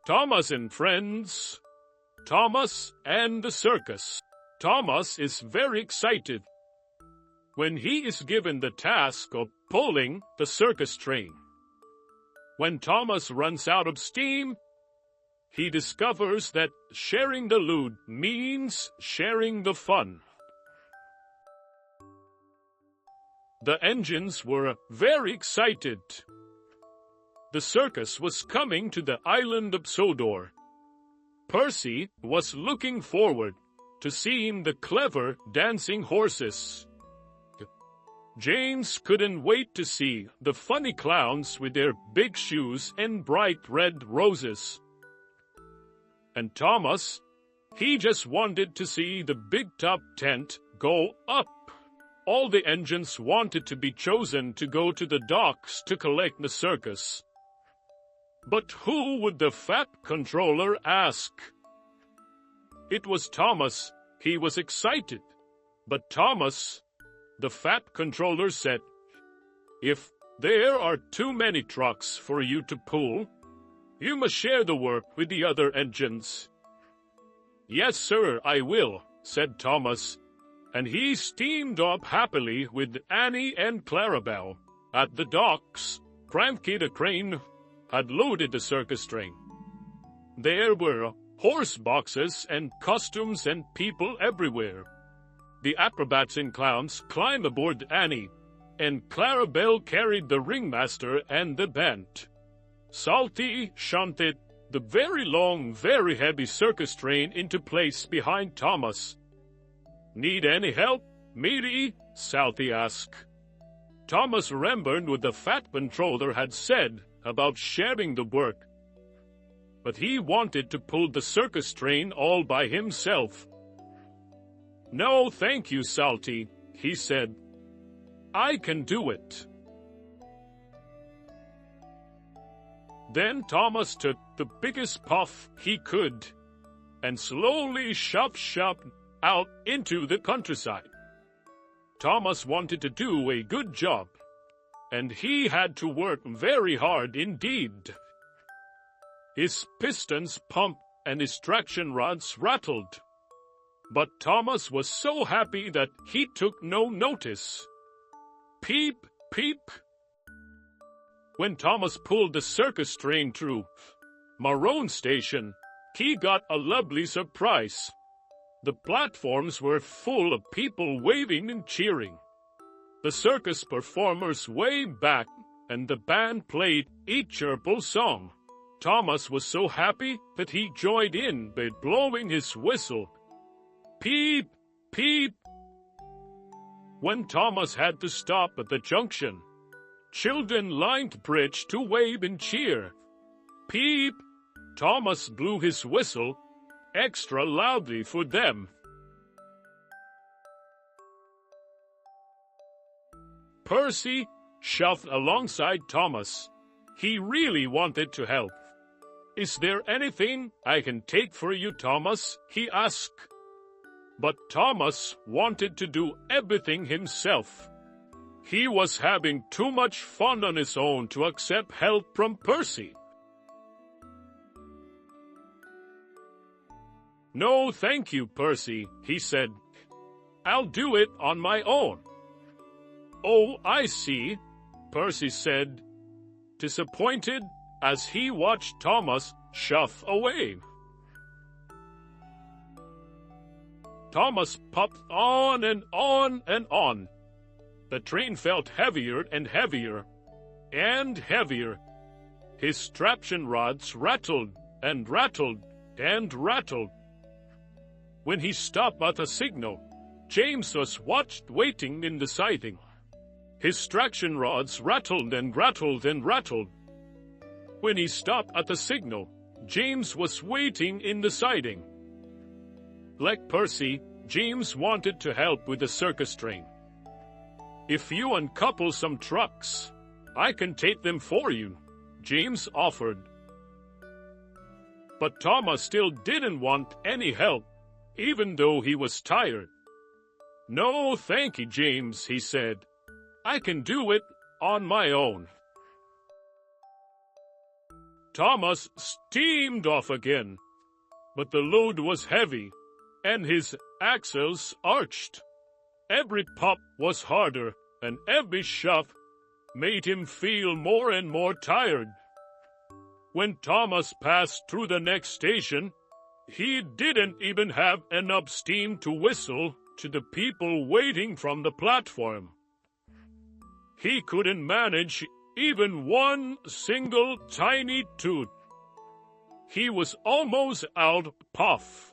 Thomas and Friends. Thomas and the Circus. Thomas is very excited when he is given the task of pulling the circus train. When Thomas runs out of steam, he discovers that sharing the loot means sharing the fun. The engines were very excited. The circus was coming to the island of Sodor. Percy was looking forward to seeing the clever dancing horses. James couldn't wait to see the funny clowns with their big shoes and bright red roses. And Thomas, he just wanted to see the big top tent go up. All the engines wanted to be chosen to go to the docks to collect the circus. But who would the fat controller ask? It was Thomas. He was excited. But Thomas, the fat controller, said, "If there are too many trucks for you to pull, you must share the work with the other engines." "Yes, sir, I will," said Thomas, and he steamed off happily with Annie and Clarabelle. At the docks, Cranky the Crane had loaded the circus train. There were horse boxes and costumes and people everywhere. The acrobats and clowns climbed aboard Annie, and Clarabelle carried the ringmaster and the band. Salty shunted the very long, very heavy circus train into place behind Thomas. "Need any help, matey?" Salty asked. Thomas remembered what the fat controller had said about sharing the work, but he wanted to pull the circus train all by himself. "No, thank you, Salty," he said. "I can do it." Then Thomas took the biggest puff he could and slowly shoved out into the countryside. Thomas wanted to do a good job, and he had to work very hard indeed. His pistons pumped and his traction rods rattled. But Thomas was so happy that he took no notice. Peep, peep. When Thomas pulled the circus train through Maroon Station, he got a lovely surprise. The platforms were full of people waving and cheering. The circus performers waved back, and the band played each cheerful song. Thomas was so happy that he joined in by blowing his whistle. Peep, peep. When Thomas had to stop at the junction, children lined the bridge to wave and cheer. Peep! Thomas blew his whistle extra loudly for them. Percy shoved alongside Thomas. He really wanted to help. "Is there anything I can take for you, Thomas?" he asked. But Thomas wanted to do everything himself. He was having too much fun on his own to accept help from Percy. "No, thank you, Percy," he said. "I'll do it on my own." "Oh, I see," Percy said, disappointed as he watched Thomas shove away. Thomas puffed on and on and on. The train felt heavier and heavier and heavier. His traction rods rattled and rattled and rattled. When he stopped at a signal, James was waiting in the siding. His traction rods rattled and rattled and rattled. When he stopped at the signal, James was waiting in the siding. Like Percy, James wanted to help with the circus train. "If you uncouple some trucks, I can take them for you," James offered. But Thomas still didn't want any help, even though he was tired. "No, thank you, James," he said. "I can do it on my own." Thomas steamed off again, but the load was heavy, and his axles arched. Every pop was harder, and every shove made him feel more and more tired. When Thomas passed through the next station, he didn't even have enough steam to whistle to the people waiting from the platform. He couldn't manage even one single tiny toot. He was almost out of puff.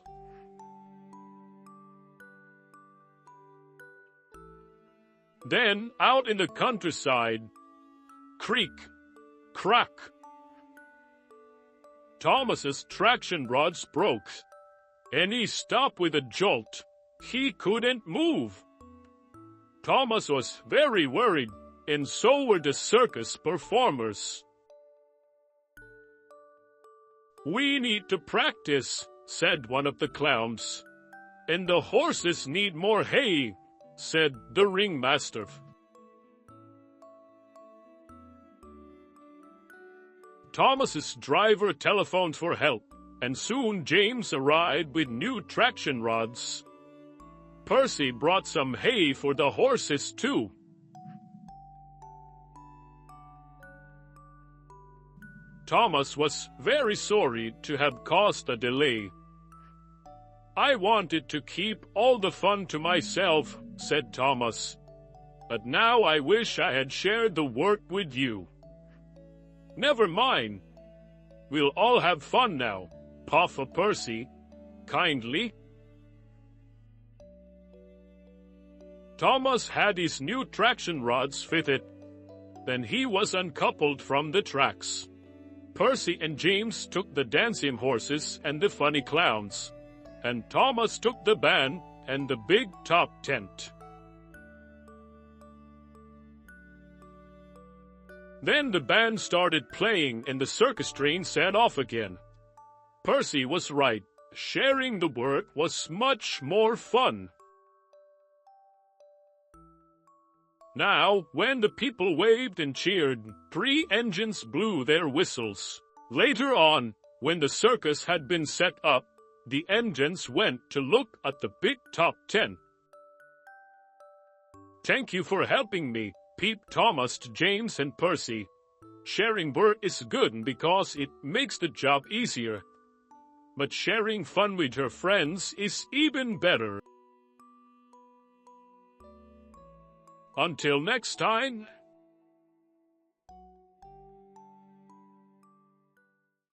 Then, out in the countryside, creak, crack. Thomas's traction rods broke, and he stopped with a jolt. He couldn't move. Thomas was very worried, and so were the circus performers. "We need to practice," said one of the clowns. "And the horses need more hay," said the ringmaster. Thomas's driver telephoned for help, and soon James arrived with new traction rods. Percy brought some hay for the horses too. Thomas was very sorry to have caused a delay. "I wanted to keep all the fun to myself," said Thomas, "but now I wish I had shared the work with you." "Never mind. We'll all have fun now," puffed Percy kindly. Thomas had his new traction rods fitted. Then he was uncoupled from the tracks. Percy and James took the dancing horses and the funny clowns, and Thomas took the band and the big top tent. Then the band started playing and the circus train set off again. Percy was right. Sharing the work was much more fun. Now, when the people waved and cheered, 3 engines blew their whistles. Later on, when the circus had been set up, the engines went to look at the big top tent. "Thank you for helping me," peeped Thomas to James and Percy. "Sharing work is good because it makes the job easier. But sharing fun with your friends is even better." Until next time.